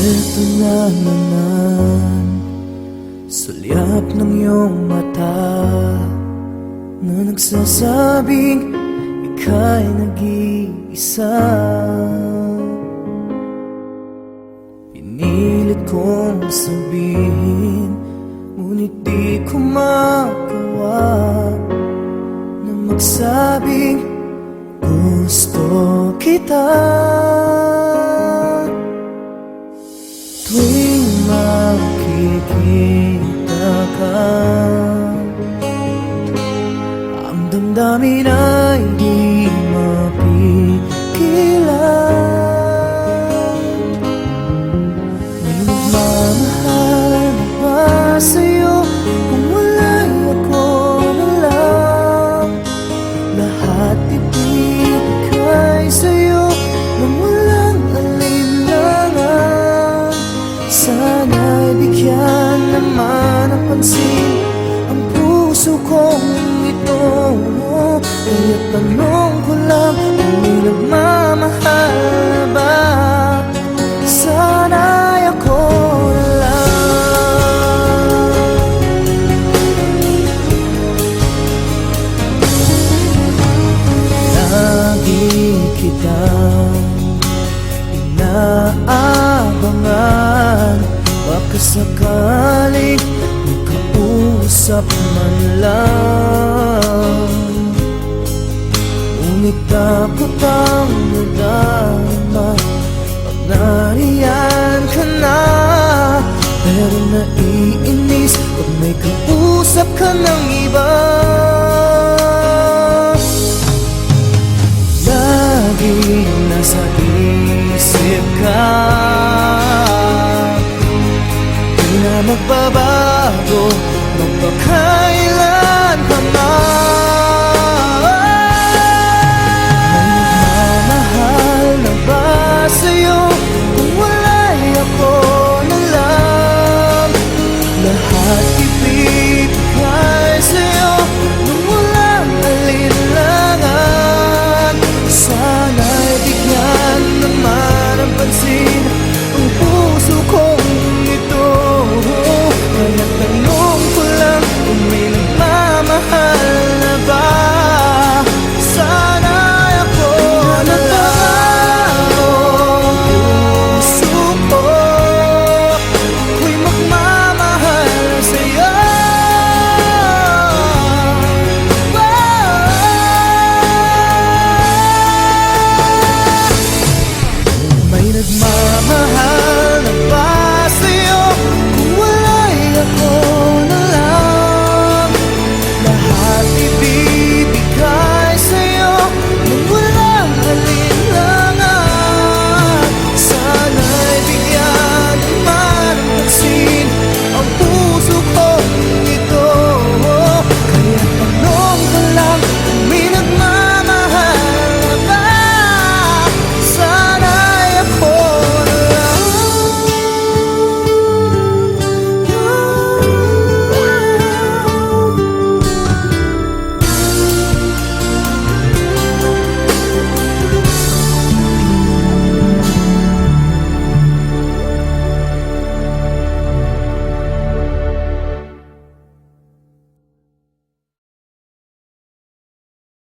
Ito na naman, sulyap ng iyong mata na nagsasabing ika'y nag-iisa. Pinilit kong sabihin, ngunit di ko magawa na magsabing gusto kita. Tuwing makikita ka, ang damdamin ay di mapigilan. May nagmamahal na ba sa'yo kung wala'y ako na lang? Lahat ibigay sa'yo nang walang alinlangan. Sana'y bigyan naman ng pansin ang puso kong ito. Kaya tanong ko lang, kung may nagmamahal na ba? Sana'y ako na lang. Lagi kitang inaabangan, baka sakaling makausap man lang. Ngunit takot ang nadama pag nariyan ka na. Pero naiinis pag may kausap ka ng iba. Laging nasa isip ka, di na magbabago magpakailan pa man. May nagmamahal na ba sa'yo kung wala'y ako na lang? Lahat ibigay sa'yo nung walang alinlangan. Sana'y bigyan naman ang pansin ang puso kong ito. Kaya tanong ko lang, kung may nagmamahal na ba? Sana'y ako na lang. Puso ko, ako'y magmamahal sa'yo. May nagmamahal